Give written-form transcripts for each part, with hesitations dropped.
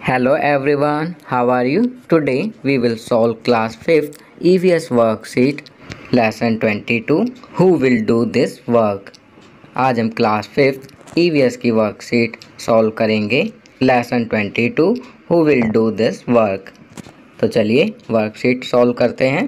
Hello everyone, how are you? Today we will solve class 5th EVS worksheet lesson 22. Who will do this work? आज हम class 5th EVS की worksheet solve करेंगे lesson 22. Who will do this work? तो चलिए worksheet solve करते हैं.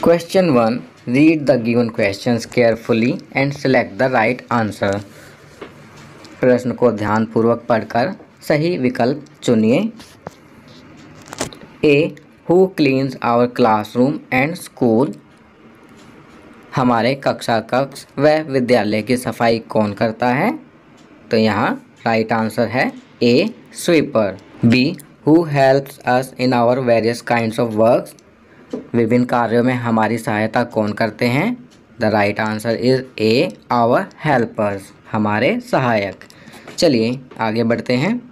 Question 1. Read the given questions carefully and select the right answer. प्रश्न को ध्यानपूर्वक पढ़कर सही विकल्प चुनिए. A. Who cleans our classroom and school? हमारे कक्षा कक्ष व विद्यालय की सफाई कौन करता है? तो यहाँ राइट आंसर है A. Sweeper. B. Who helps us in our various kinds of works? विभिन्न कार्यों में हमारी सहायता कौन करते हैं? The right answer is A. our helpers. हमारे सहायक. चलिए आगे बढ़ते हैं.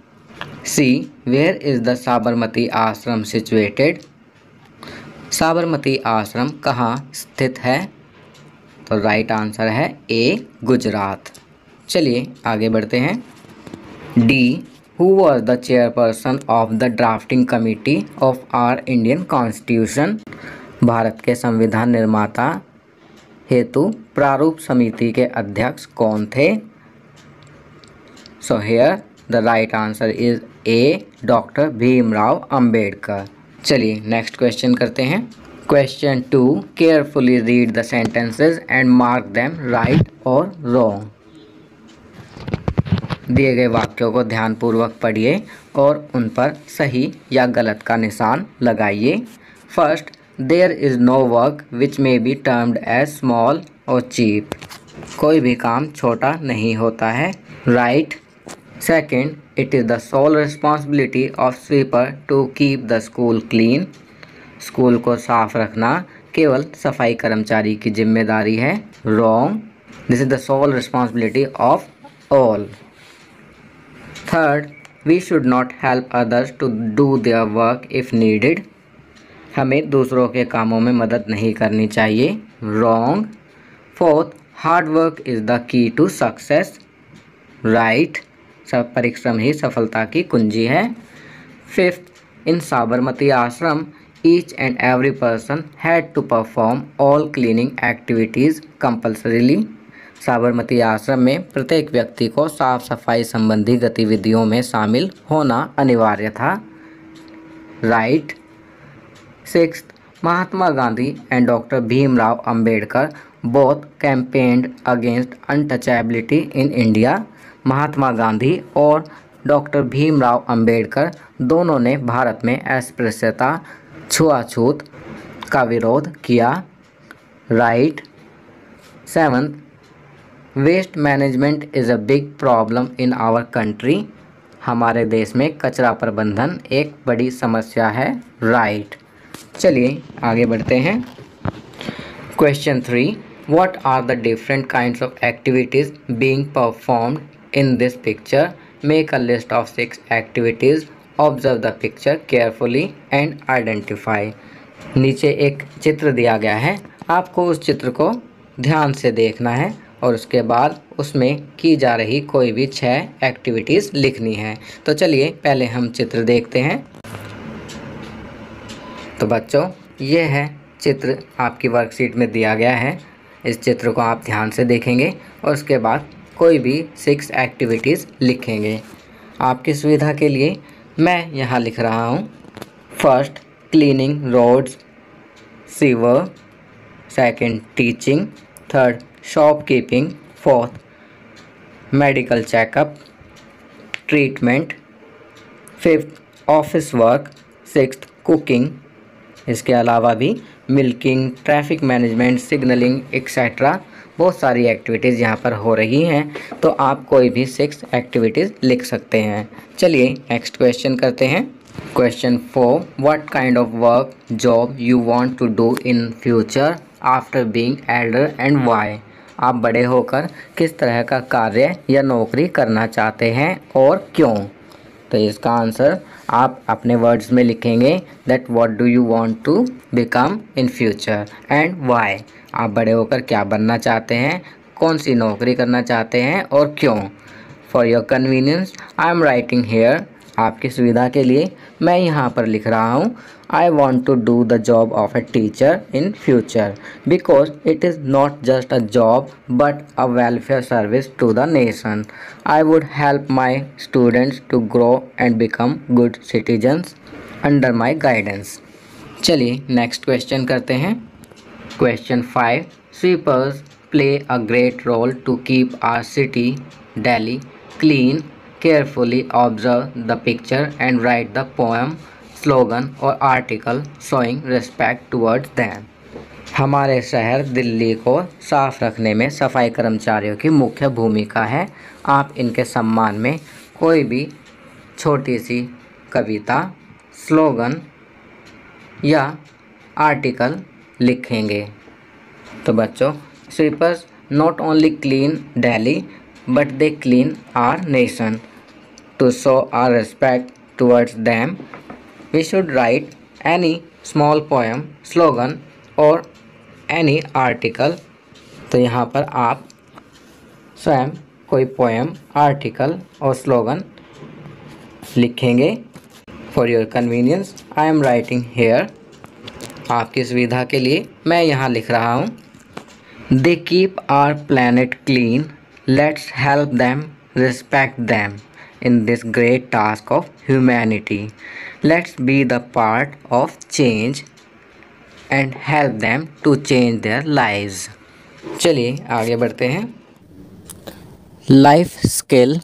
C. Where is the Sabarmati आश्रम situated? साबरमती आश्रम कहाँ स्थित है? तो राइट आंसर है A. गुजरात. चलिए आगे बढ़ते हैं. D. Who was the chairperson of the drafting committee of our Indian Constitution? Bharat के संविधान निर्माता हेतु प्रारूप समिति के अध्यक्ष कौन थे? So here the right answer is A. Doctor Bhimrao Ambedkar. चलिए नेक्स्ट क्वेश्चन करते हैं. Question 2. Carefully read the sentences and mark them right और रॉन्ग. दिए गए वाक्यों को ध्यानपूर्वक पढ़िए और उन पर सही या गलत का निशान लगाइए. First, there is no work which may be termed as small और चीप. कोई भी काम छोटा नहीं होता है. Right. Second, it is the sole responsibility of sweeper to keep the school clean. School को साफ रखना केवल सफाई कर्मचारी की जिम्मेदारी है. Wrong. This is the sole responsibility of all. Third, we should not help others to do their work if needed. हमें दूसरों के कामों में मदद नहीं करनी चाहिए. Wrong. Fourth, hard work is the key to success. Right. सब परिश्रम ही सफलता की कुंजी है. Fifth, in Sabarmati Ashram each and every person had to perform all cleaning activities compulsorily. Sabarmati Ashram में प्रत्येक व्यक्ति को साफ सफाई संबंधी गतिविधियों में शामिल होना अनिवार्य था. Right. Sixth, Mahatma Gandhi and doctor Bhimrao Ambedkar both campaigned against untouchability in India. Mahatma Gandhi और डॉक्टर भीमराव अंबेडकर दोनों ने भारत में अस्पृश्यता छुआछूत का विरोध किया. Right. Seventh, waste management is a big problem in our country. हमारे देश में कचरा प्रबंधन एक बड़ी समस्या है. राइट. चलिए आगे बढ़ते हैं. Question 3. What are the different kinds of activities being performed in this picture? Make a list of 6 activities. Observe the picture carefully and identify. नीचे एक चित्र दिया गया है. आपको उस चित्र को ध्यान से देखना है और उसके बाद उसमें की जा रही कोई भी 6 एक्टिविटीज़ लिखनी है. तो चलिए पहले हम चित्र देखते हैं. तो बच्चों, ये है चित्र आपकी वर्कशीट में दिया गया है. इस चित्र को आप ध्यान से देखेंगे और उसके बाद कोई भी 6 एक्टिविटीज़ लिखेंगे. आपकी सुविधा के लिए मैं यहाँ लिख रहा हूँ. First, cleaning roads sewer. Second, teaching. Third, shopkeeping. Fourth, medical checkup treatment. Fifth, office work. Sixth, cooking. इसके अलावा भी milking, traffic management, signalling etcetera बहुत सारी एक्टिविटीज़ यहाँ पर हो रही हैं. तो आप कोई भी 6 एक्टिविटीज़ लिख सकते हैं. चलिए नेक्स्ट क्वेश्चन करते हैं. Question 4. What kind of work job you want to do in future after being elder and why. आप बड़े होकर किस तरह का कार्य या नौकरी करना चाहते हैं और क्यों. तो इसका आंसर आप अपने वर्ड्स में लिखेंगे. That what do you want to become in future and why. आप बड़े होकर क्या बनना चाहते हैं, कौन सी नौकरी करना चाहते हैं और क्यों. For your convenience I am writing here आपकी सुविधा के लिए मैं यहाँ पर लिख रहा हूँ I want to do the job of a teacher in future because it is not just a job but a welfare service to the nation. I would help my students to grow and become good citizens under my guidance. चलिए next question करते हैं। Question 5, sweepers play a great role to keep our city Delhi clean। Carefully observe the picture and write the poem, slogan or article showing respect towards them। हमारे शहर दिल्ली को साफ रखने में सफाई कर्मचारियों की मुख्य भूमिका है। आप इनके सम्मान में कोई भी छोटी सी कविता, स्लोगन या आर्टिकल लिखेंगे। तो बच्चों, sweepers not only clean Delhi but they clean our nation। To show our respect towards them, we should write any small poem, slogan or any article। तो यहाँ पर आप स्वयं कोई पोएम, आर्टिकल और स्लोगन लिखेंगे। For your convenience I am writing here. आपकी सुविधा के लिए मैं यहाँ लिख रहा हूँ। They keep our planet clean, let's help them, respect them in this great task of humanity। Let's be the part of change and help them to change their lives। चलिए आगे बढ़ते हैं। Life skill,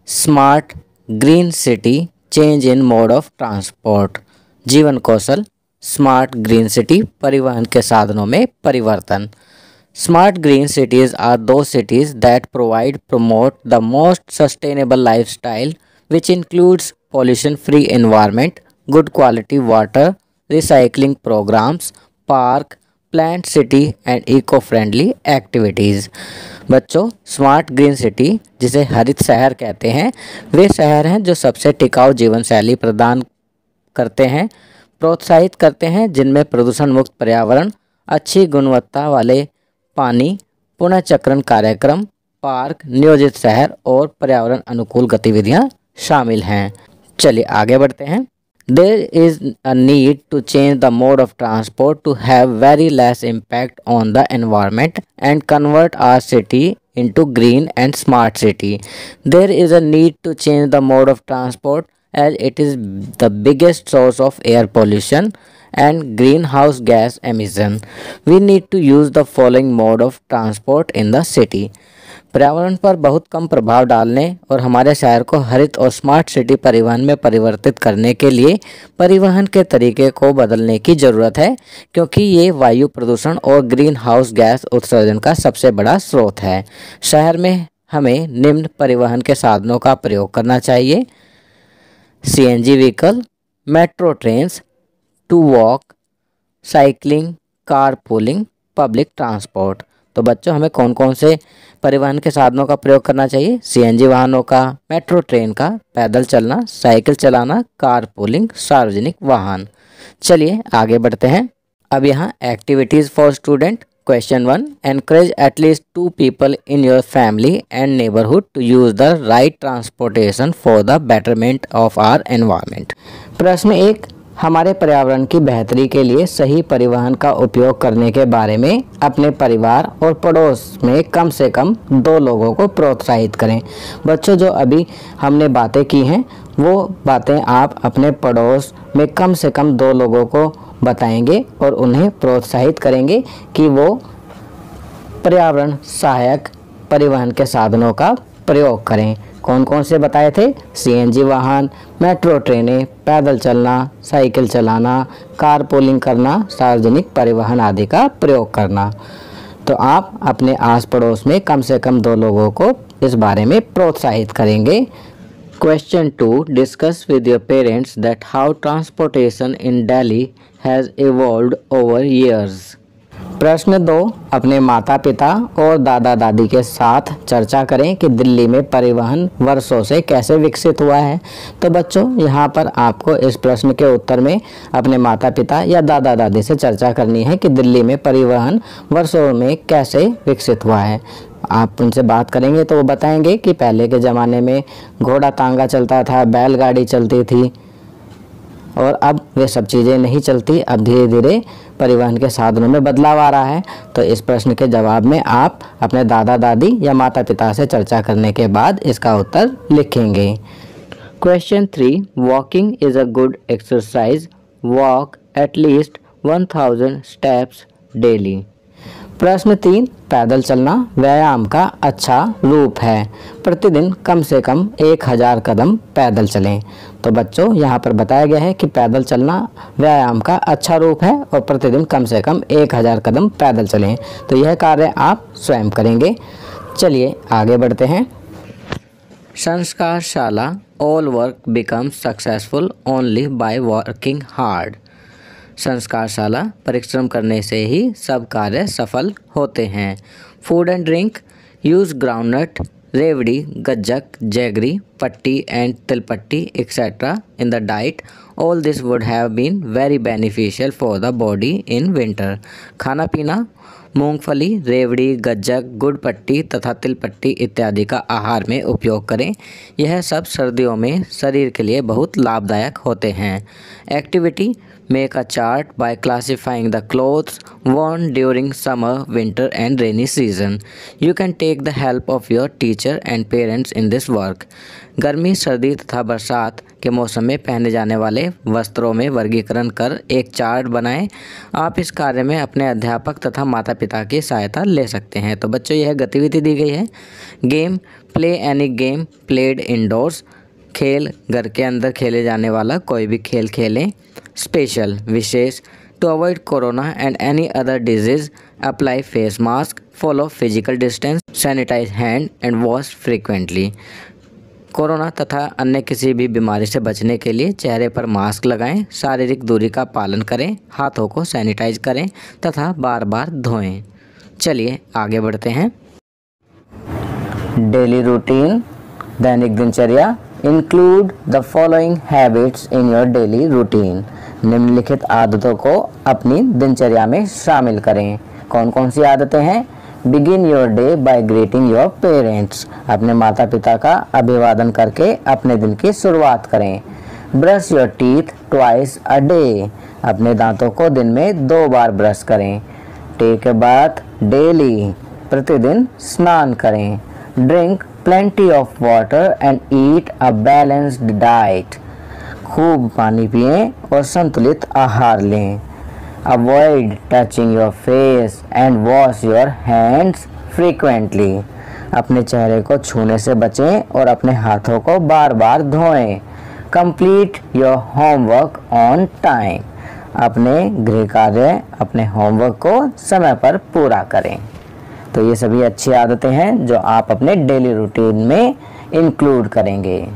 smart green city, change in mode of transport. जीवन कौशल, smart green city, परिवहन के साधनों में परिवर्तन। Smart green cities are those cities that promote the most sustainable lifestyle, which includes pollution-free environment, good quality water, recycling programs, park, plant city and eco-friendly activities। बच्चों, smart green city जिसे हरित शहर कहते हैं, वे शहर हैं जो सबसे टिकाऊ जीवन शैली प्रदान करते हैं, प्रोत्साहित करते हैं, जिनमें प्रदूषण मुक्त पर्यावरण, अच्छी गुणवत्ता वाले पानी, पुनर्चक्रण कार्यक्रम, पार्क, नियोजित शहर और पर्यावरण अनुकूल गतिविधियां शामिल हैं। चलिए आगे बढ़ते हैं। There is a need to change the mode of transport to have very less impact on the environment and convert our city into green and smart city। There is a need to change the mode of transport as it is the biggest source of air pollution and greenhouse gas emission। We need to use the following mode of transport in the city। पर्यावरण पर बहुत कम प्रभाव डालने और हमारे शहर को हरित और स्मार्ट सिटी परिवहन में परिवर्तित करने के लिए परिवहन के तरीके को बदलने की ज़रूरत है, क्योंकि ये वायु प्रदूषण और ग्रीन हाउस गैस उत्सर्जन का सबसे बड़ा स्रोत है। शहर में हमें निम्न परिवहन के साधनों का प्रयोग करना चाहिए: CNG vehicle, metro trains, to walk, cycling, car pooling, public transport. तो बच्चों, हमें कौन कौन से परिवहन के साधनों का प्रयोग करना चाहिए? CNG वाहनों का, मेट्रो ट्रेन का, पैदल चलना, साइकिल चलाना, कार पूलिंग, सार्वजनिक वाहन। चलिए आगे बढ़ते हैं। अब यहाँ activities for student. Question 1, encourage at least 2 people in your family and neighborhood to use the right transportation for the betterment of our environment। प्रश्न 1, हमारे पर्यावरण की बेहतरी के लिए सही परिवहन का उपयोग करने के बारे में अपने परिवार और पड़ोस में कम से कम 2 लोगों को प्रोत्साहित करें। बच्चों, जो अभी हमने बातें की हैं वो बातें आप अपने पड़ोस में कम से कम 2 लोगों को बताएंगे और उन्हें प्रोत्साहित करेंगे कि वो पर्यावरण सहायक परिवहन के साधनों का प्रयोग करें। कौन कौन से बताए थे? CNG वाहन, मेट्रो ट्रेनें, पैदल चलना, साइकिल चलाना, कार पूलिंग करना, सार्वजनिक परिवहन आदि का प्रयोग करना। तो आप अपने आस पड़ोस में कम से कम 2 लोगों को इस बारे में प्रोत्साहित करेंगे। Question 2, discuss with your parents that how transportation in Delhi has evolved over years. प्रश्न 2, अपने माता पिता और दादा दादी के साथ चर्चा करें कि दिल्ली में परिवहन वर्षों से कैसे विकसित हुआ है। तो बच्चों, यहाँ पर आपको इस प्रश्न के उत्तर में अपने माता पिता या दादा दादी से चर्चा करनी है कि दिल्ली में परिवहन वर्षों में कैसे विकसित हुआ है। आप उनसे बात करेंगे तो वो बताएंगे कि पहले के ज़माने में घोड़ा तांगा चलता था, बैलगाड़ी चलती थी और अब वे सब चीज़ें नहीं चलती। अब धीरे धीरे परिवहन के साधनों में बदलाव आ रहा है। तो इस प्रश्न के जवाब में आप अपने दादा दादी या माता पिता से चर्चा करने के बाद इसका उत्तर लिखेंगे। Question 3, walking is a good exercise, walk at least 1000 steps daily. प्रश्न 3, पैदल चलना व्यायाम का अच्छा रूप है, प्रतिदिन कम से कम 1000 कदम पैदल चलें। तो बच्चों यहाँ पर बताया गया है कि पैदल चलना व्यायाम का अच्छा रूप है और प्रतिदिन कम से कम 1000 कदम पैदल चलें। तो यह कार्य आप स्वयं करेंगे। चलिए आगे बढ़ते हैं। संस्कारशाला, all work become successful only by working hard. संस्कारशाला, परिश्रम करने से ही सब कार्य सफल होते हैं। Food and drink, use groundnut, revdi, gajak, jaggery, patti and tilpatti etcetera in the diet. All this would have been very beneficial for the body in winter. खाना पीना, मूंगफली, रेवड़ी, गज्जक, गुड़ पट्टी तथा तिलपट्टी इत्यादि का आहार में उपयोग करें। यह सब सर्दियों में शरीर के लिए बहुत लाभदायक होते हैं। Activity, make a chart by classifying the clothes worn during summer, winter and rainy season. You can take the help of your teacher and parents in this work. गर्मी, सर्दी तथा बरसात के मौसम में पहने जाने वाले वस्त्रों में वर्गीकरण कर एक चार्ट बनाएं। आप इस कार्य में अपने अध्यापक तथा माता पिता की सहायता ले सकते हैं। तो बच्चों यह गतिविधि दी गई है। Game, play any game played indoors, खेल, घर के अंदर खेले जाने वाला कोई भी खेल खेलें। स्पेशल, विशेष, to avoid corona and any other disease, apply face mask, follow physical distance, sanitize hand and wash frequently. Corona तथा अन्य किसी भी बीमारी से बचने के लिए चेहरे पर मास्क लगाएं, शारीरिक दूरी का पालन करें, हाथों को सैनिटाइज करें तथा बार बार धोएं। चलिए आगे बढ़ते हैं। डेली रूटीन, दैनिक दिनचर्या। Include the following habits in your daily routine. निम्नलिखित आदतों को अपनी दिनचर्या में शामिल करें। कौन कौन सी आदतें हैं? Begin your day by greeting your parents. अपने माता पिता का अभिवादन करके अपने दिन की शुरुआत करें। Brush your teeth twice a day. अपने दांतों को दिन में 2 बार ब्रश करें। Take a bath daily. प्रतिदिन स्नान करें। Drink plenty of water and eat a balanced diet. खूब पानी पिएं और संतुलित आहार लें। Avoid touching your face and wash your hands frequently. अपने चेहरे को छूने से बचें और अपने हाथों को बार बार धोएं। Complete your homework on time. अपने गृह कार्य, अपने होमवर्क को समय पर पूरा करें। तो ये सभी अच्छी आदतें हैं जो आप अपने डेली रूटीन में इंक्लूड करेंगे।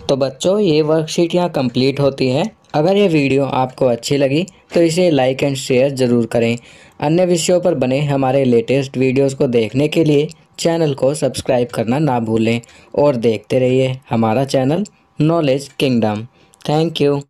तो बच्चों ये वर्कशीट यहाँ कंप्लीट होती है। अगर ये वीडियो आपको अच्छी लगी तो इसे लाइक एंड शेयर ज़रूर करें। अन्य विषयों पर बने हमारे लेटेस्ट वीडियोस को देखने के लिए चैनल को सब्सक्राइब करना ना भूलें और देखते रहिए हमारा channel knowledge kingdom. Thank you.